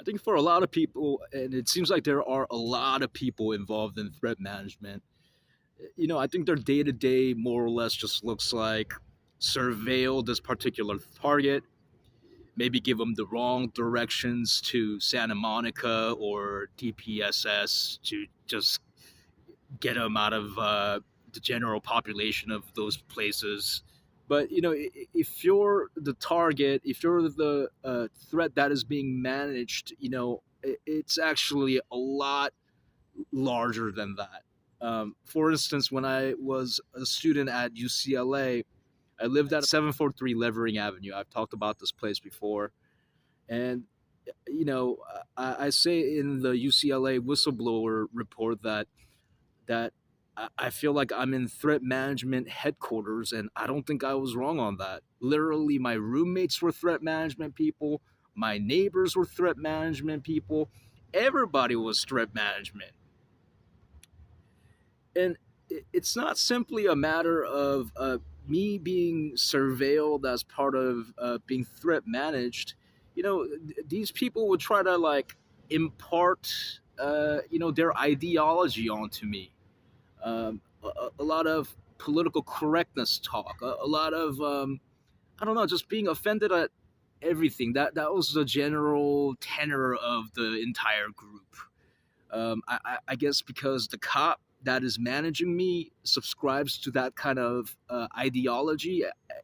I think for a lot of people, and it seems like there are a lot of people involved in threat management. I think their day to day more or less just looks like surveil this particular target, maybe give them the wrong directions to Santa Monica or DPSS to just get them out of the general population of those places. But if you're the target, if you're the threat that is being managed, it's actually a lot larger than that. For instance, when I was a student at UCLA, I lived at 743 Levering Avenue. I've talked about this place before. And, I say in the UCLA whistleblower report that I feel like I'm in threat management headquarters, and I don't think I was wrong on that. Literally, my roommates were threat management people, my neighbors were threat management people, everybody was threat management. And it's not simply a matter of me being surveilled as part of being threat managed. These people would try to like impart, their ideology onto me. A lot of political correctness talk, a lot of I don't know, just being offended at everything. That was the general tenor of the entire group. I guess because the cop that is managing me subscribes to that kind of ideology,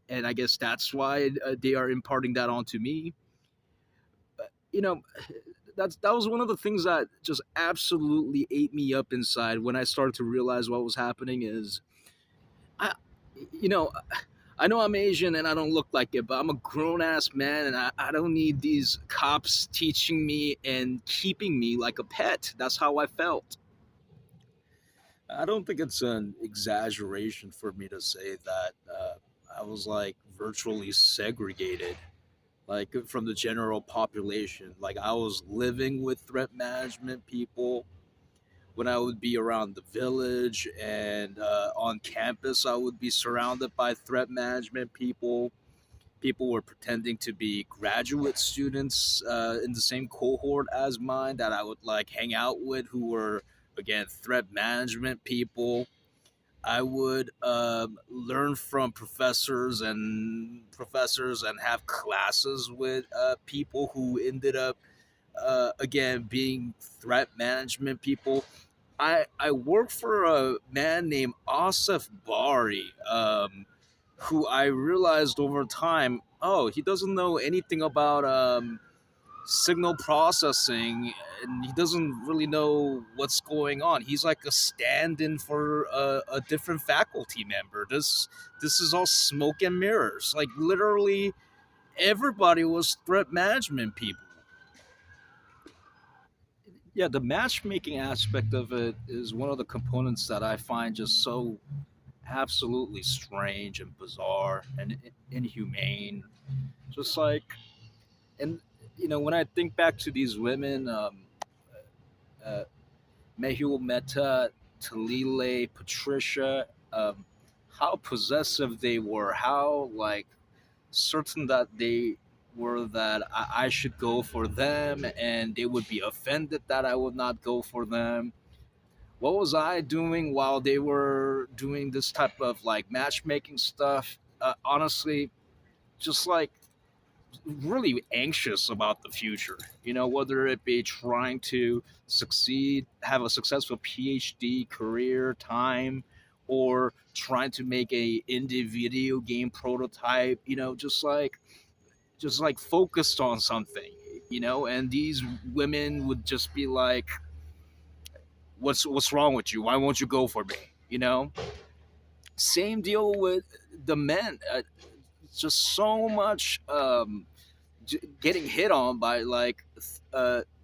and I guess that's why they are imparting that onto me. You know, that was one of the things that just absolutely ate me up inside when I started to realize what was happening. Is I, you know, I know I'm Asian and I don't look like it, but I'm a grown ass man and I don't need these cops teaching me and keeping me like a pet. That's how I felt. I don't think it's an exaggeration for me to say that I was like virtually segregated, like from the general population. Like I was living with threat management people when I would be around the village and on campus, I would be surrounded by threat management people. People were pretending to be graduate students in the same cohort as mine that I would like hang out with, who were again threat management people. I would learn from professors and have classes with people who ended up again being threat management people. I work for a man named Asif Bari, who I realized over time, oh, he doesn't know anything about signal processing, and he doesn't really know what's going on. He's like a stand-in for a different faculty member. This is all smoke and mirrors. Like literally, everybody was threat management people. Yeah, the matchmaking aspect of it is one of the components that I find just so absolutely strange and bizarre and inhumane. Just like, and when I think back to these women, uh, Mehul Mehta, Talile, Patricia, how possessive they were, how like certain that they were that I should go for them, and they would be offended that I would not go for them. What was I doing while they were doing this type of like matchmaking stuff? Honestly, just like really anxious about the future. Whether it be trying to succeed, have a successful PhD career time, or trying to make a indie video game prototype. Just like focused on something. And these women would just be like, what's wrong with you? Why won't you go for me? Same deal with the men. Just so much getting hit on by like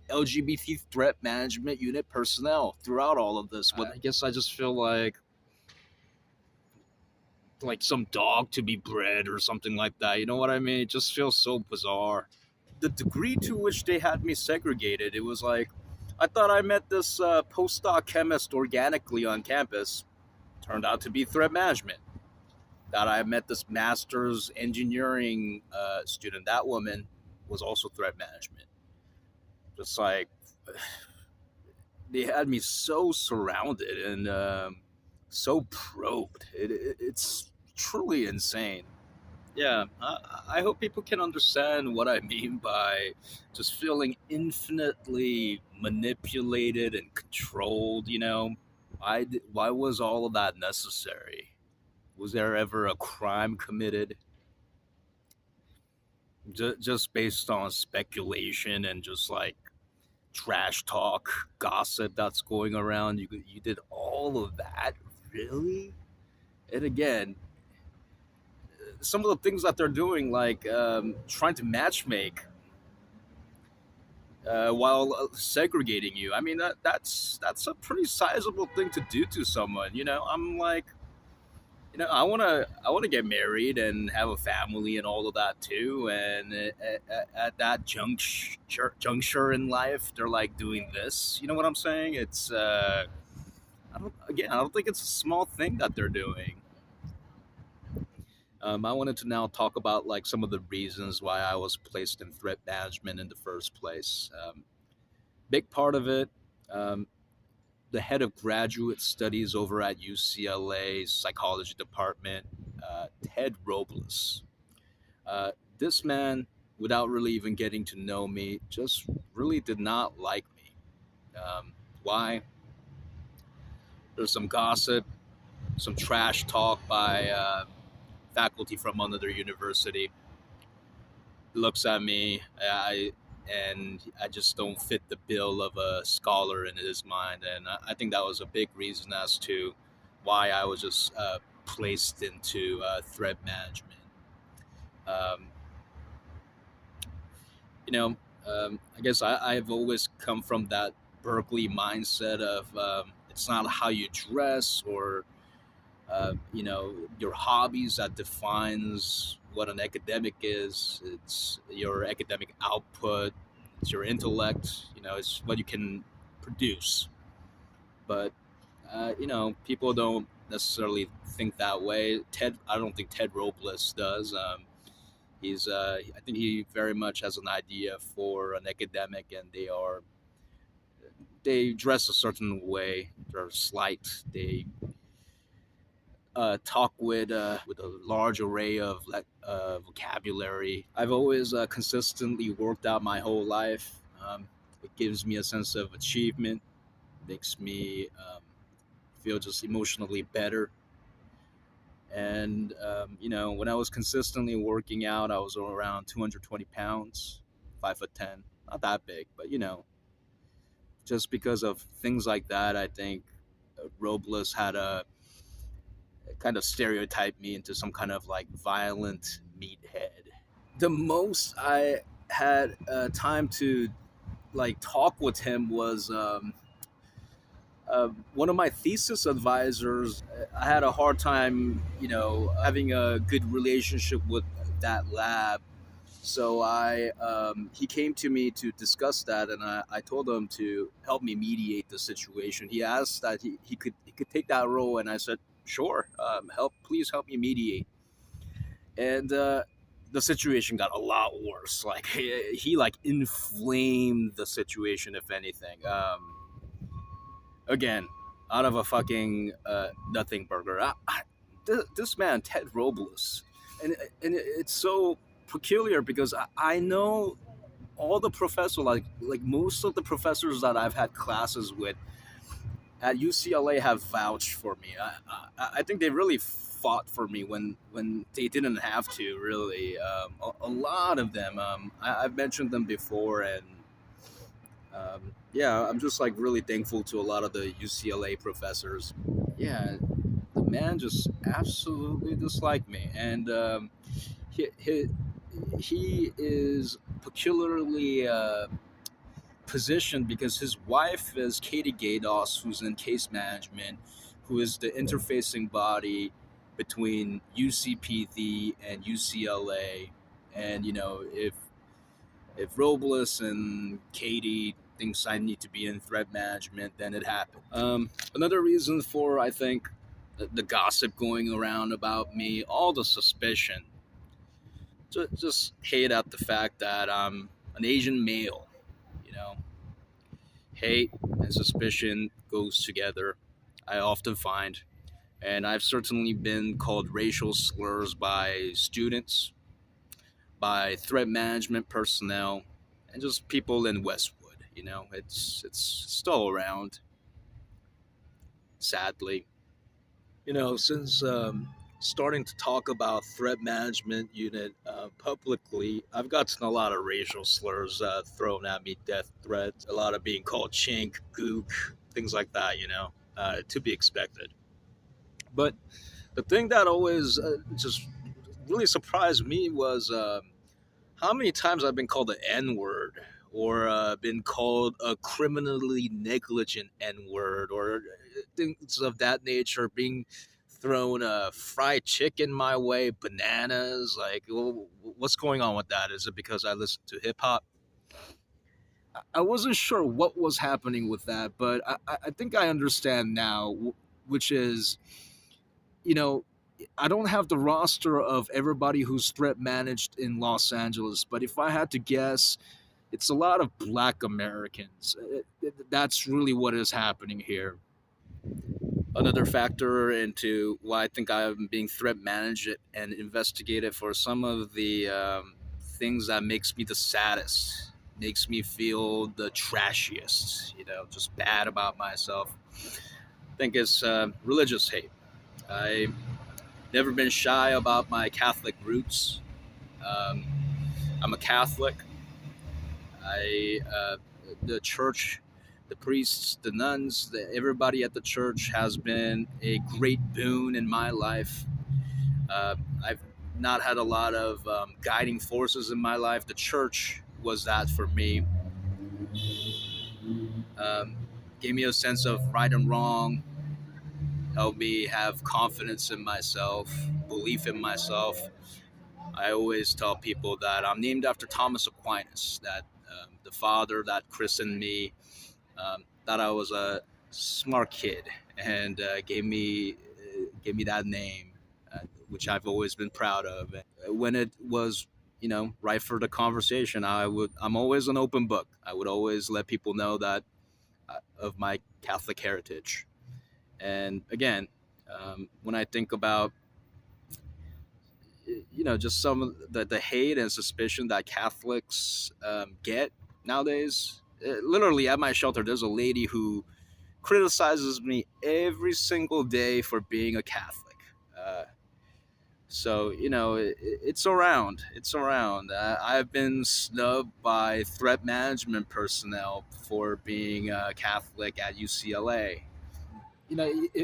LGBT threat management unit personnel throughout all of this. But I guess I just feel like some dog to be bred or something like that. You know what I mean? It just feels so bizarre. The degree to which they had me segregated, it was like I thought I met this postdoc chemist organically on campus. Turned out to be threat management. That I met this master's engineering student. That woman was also threat management. Just like they had me so surrounded and so probed. It's truly insane. Yeah, I hope people can understand what I mean by just feeling infinitely manipulated and controlled. Why was all of that necessary? Was there ever a crime committed just based on speculation and just like trash talk, gossip that's going around? You did all of that, really? And again, some of the things that they're doing, like trying to matchmake while segregating you. I mean, that's a pretty sizable thing to do to someone. I'm like, I wanna get married and have a family and all of that too. And at that juncture in life, they're like doing this. You know what I'm saying? I don't think it's a small thing that they're doing. I wanted to now talk about like some of the reasons why I was placed in threat management in the first place. Big part of it, um, the head of graduate studies over at UCLA's psychology department, Ted Robles. This man, without really even getting to know me, just really did not like me. Why? There's some gossip, some trash talk by faculty from another university. Looks at me, and I just don't fit the bill of a scholar in his mind, and I think that was a big reason as to why I was just placed into threat management. Um, you know, I guess I've always come from that Berkeley mindset of it's not how you dress or your hobbies that defines what an academic is. It's your academic output, it's your intellect. It's what you can produce. But people don't necessarily think that way. I don't think Ted Robles does. I think he very much has an idea for an academic, and they dress a certain way. They're slight. They talk with a large array of vocabulary. I've always consistently worked out my whole life. It gives me a sense of achievement, makes me feel just emotionally better. And when I was consistently working out, I was around 220 pounds, 5'10", not that big, but just because of things like that, I think Robles had a kind of stereotype me into some kind of like violent meathead. The most I had time to like talk with him was one of my thesis advisors. I had a hard time, having a good relationship with that lab. So he came to me to discuss that, and I told him to help me mediate the situation. He asked that he could take that role, and I said, sure, please help me mediate. And the situation got a lot worse. Like he like inflamed the situation, if anything. Again, out of a fucking nothing burger. This man Ted Robles, and it's so peculiar because I know all the professors, like most of the professors that I've had classes with at UCLA have vouched for me. I think they really fought for me when they didn't have to. Really, a lot of them. I've mentioned them before, and yeah, I'm just like really thankful to a lot of the UCLA professors. Yeah, the man just absolutely disliked me, and he, he he is peculiarly positioned because his wife is Katie Gaydos, who's in case management, who is the interfacing body between UCPD and UCLA. And if Robles and Katie thinks I need to be in threat management, then it happened. Another reason for, I think, the gossip going around about me, all the suspicion, just hate at the fact that I'm an Asian male. You know, Hate and suspicion goes together, I often find. And I've certainly been called racial slurs by students, by threat management personnel, and just people in Westwood. It's still around, sadly. Since starting to talk about threat management unit publicly, I've gotten a lot of racial slurs thrown at me, death threats, a lot of being called chink, gook, things like that. To be expected. But the thing that always just really surprised me was how many times I've been called the N word, or been called a criminally negligent N word, or things of that nature, being thrown fried chicken my way, bananas. Like, well, what's going on with that? Is it because I listen to hip hop? I wasn't sure what was happening with that, but I think I understand now, which is, you know, I don't have the roster of everybody who's threat managed in Los Angeles, but if I had to guess, it's a lot of Black Americans. That's really what is happening here. Another factor into why I think I'm being threat managed and investigated for some of the things that makes me the saddest, makes me feel the trashiest, just bad about myself. I think it's religious hate. I never been shy about my Catholic roots. Um, I'm a Catholic. The church, the priests, the nuns, everybody at the church has been a great boon in my life. I've not had a lot of guiding forces in my life. The church was that for me. Um, Gave me a sense of right and wrong, helped me have confidence in myself, belief in myself. I always tell people that I'm named after Thomas Aquinas, that the father that christened me, thought I was a smart kid, and gave me that name, which I've always been proud of. When it was, right for the conversation, I'm always an open book. I would always let people know that of my Catholic heritage. And again, when I think about just some of the hate and suspicion that Catholics get nowadays. Literally at my shelter, there's a lady who criticizes me every single day for being a Catholic. Uh, so it's around. It's around. I've been snubbed by threat management personnel for being a Catholic at UCLA.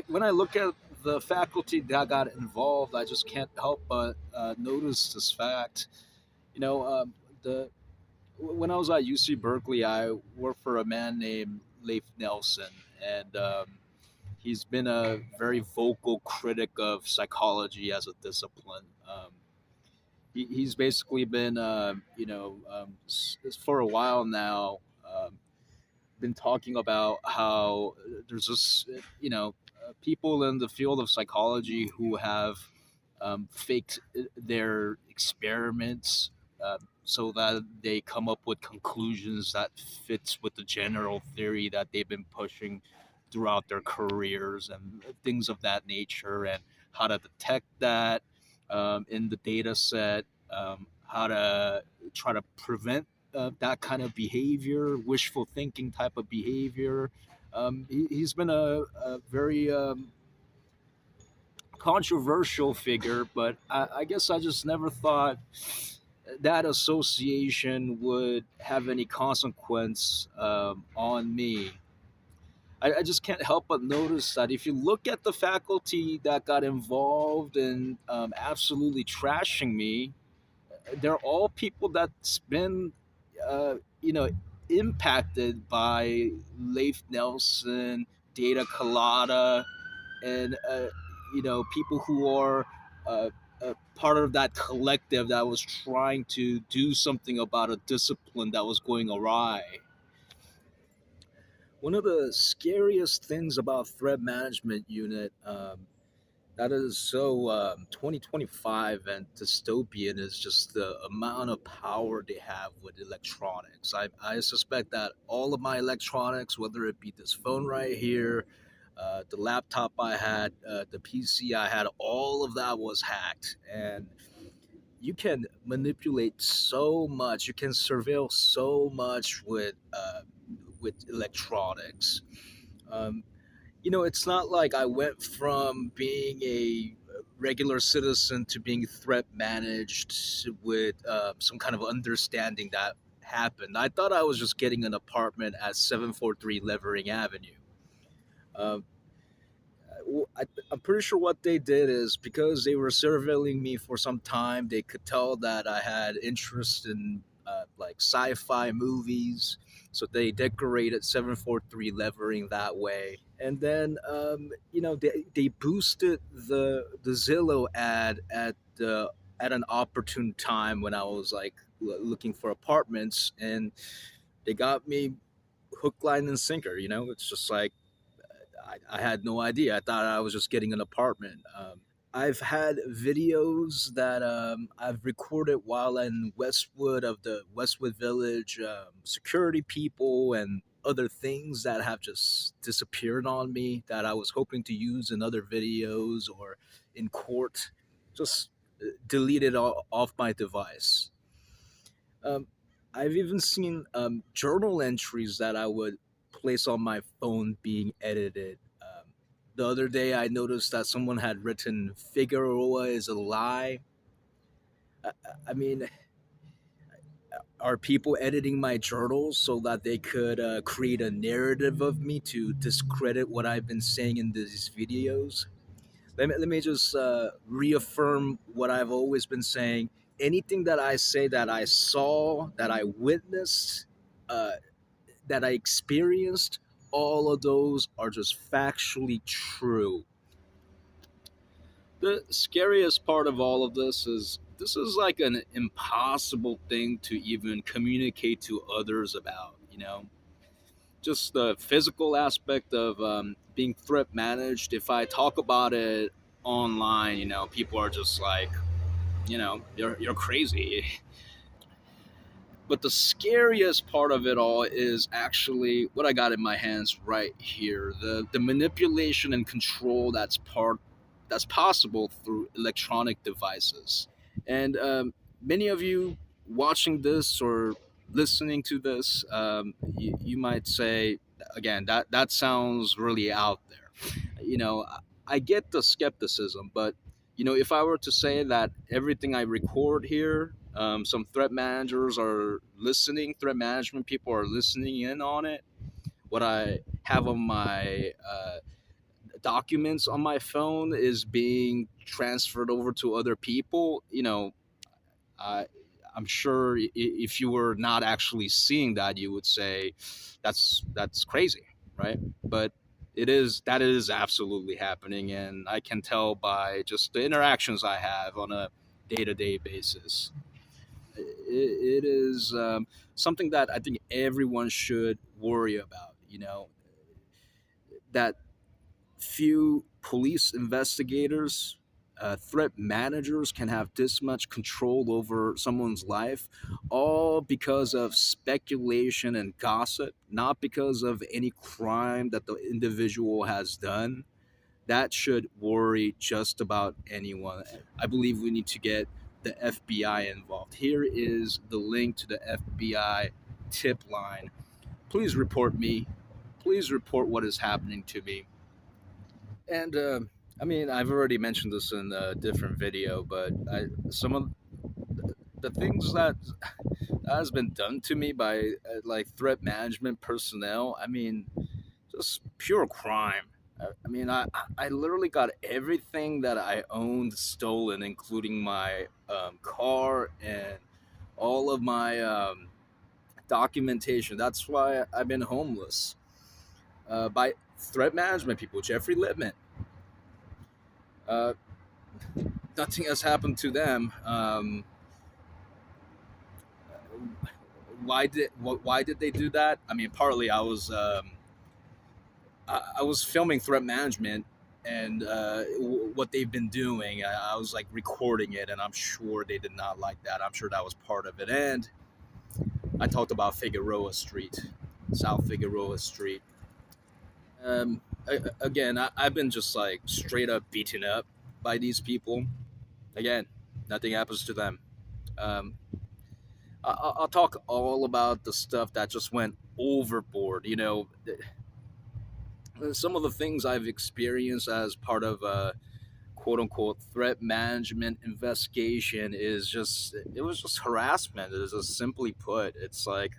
When I look at the faculty that got involved, I just can't help but notice this fact. You know, the when I was at UC Berkeley, I worked for a man named Leif Nelson, and he's been a very vocal critic of psychology as a discipline. He's basically been, for a while now, been talking about how there's this, people in the field of psychology who have faked their experiments so that they come up with conclusions that fits with the general theory that they've been pushing throughout their careers and things of that nature, and how to detect that in the data set, how to try to prevent that kind of behavior, wishful thinking type of behavior. He's been a very controversial figure, but I guess I just never thought that association would have any consequence on me. I just can't help but notice that if you look at the faculty that got involved in absolutely trashing me, they're all people that's been, uh, you know, impacted by Leif Nelson, Data Colada, and people who are part of that collective that was trying to do something about a discipline that was going awry. One of the scariest things about threat management unit, That is so 2025 and dystopian is just the amount of power they have with electronics. I suspect that all of my electronics, whether it be this phone right here, the laptop I had, the PC I had, all of that was hacked. And you can manipulate so much, you can surveil so much with electronics. Um, it's not like I went from being a regular citizen to being threat managed with some kind of understanding that happened. I thought I was just getting an apartment at 743 Levering Avenue. Um, I'm pretty sure what they did is because they were surveilling me for some time, they could tell that I had interest in like sci-fi movies, so they decorated 743 Levering that way. And then they boosted the Zillow ad at an opportune time when I was like looking for apartments, and they got me hook, line, and sinker. It's just like I had no idea. I thought I was just getting an apartment. I've had videos that I've recorded while in Westwood of the Westwood Village security people and other things that have just disappeared on me that I was hoping to use in other videos or in court. Just deleted all off my device. Um, I've even seen journal entries that I would place on my phone being edited. The other day, I noticed that someone had written "Figueroa is a lie." I, I mean, are people editing my journals so that they could create a narrative of me to discredit what I've been saying in these videos? Let me just reaffirm what I've always been saying. Anything that I say that I saw, that I witnessed, uh, that I experienced, all of those are just factually true. The scariest part of all of this is like an impossible thing to even communicate to others about, just the physical aspect of being threat managed. If I talk about it online, people are just like, you're crazy. But the scariest part of it all is actually what I got in my hands right here. The manipulation and control that's possible through electronic devices. And many of you watching this or listening to this, you might say, again, that sounds really out there. I get the skepticism, but if I were to say that everything I record here, some threat management people are listening in on it. What I have on my documents on my phone is being transferred over to other people. I, I'm sure if you were not actually seeing that, you would say that's crazy, right? But that is absolutely happening, and I can tell by just the interactions I have on a day to day basis. It is something that I think everyone should worry about. That few police investigators, threat managers can have this much control over someone's life, all because of speculation and gossip, not because of any crime that the individual has done. That should worry just about anyone. I believe we need to get the FBI involved. Here is the link to the FBI tip line. Please report me. Please report what is happening to me. And I mean, I've already mentioned this in a different video, but some of the things that has been done to me by like threat management personnel, I mean, just pure crime. I mean, I literally got everything that I owned stolen, including my car and all of my documentation. That's why I've been homeless by threat management people. Jeffrey Littman. Uh, Nothing has happened to them. Why did they do that? I mean, partly I was filming threat management and what they've been doing. I was like recording it, and I'm sure they did not like that. I'm sure that was part of it. And I talked about Figueroa Street, South Figueroa Street. Again, I've been just like straight up beaten up by these people. Again, nothing happens to them. Um, I'll talk all about the stuff that just went overboard. Some of the things I've experienced as part of a quote unquote threat management investigation is just, it was just harassment. It is just simply put. It's like,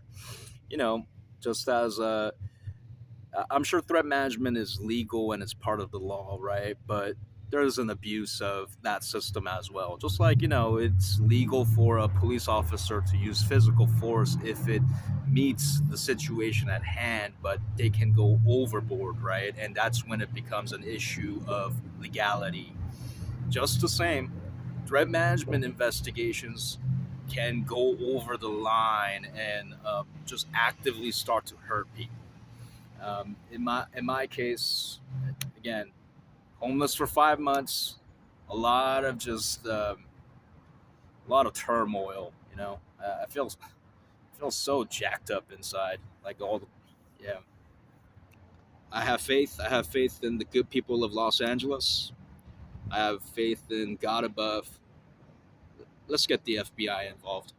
you know, just as I'm sure threat management is legal and it's part of the law, right? But there's an abuse of that system as well. Just like, it's legal for a police officer to use physical force if it meets the situation at hand, but they can go overboard, right? And that's when it becomes an issue of legality. Just the same, threat management investigations can go over the line and just actively start to hurt people. In my case, again, homeless for 5 months, a lot of just a lot of turmoil. I feel so jacked up inside. Like all the, yeah. I have faith. I have faith in the good people of Los Angeles. I have faith in God above. Let's get the FBI involved.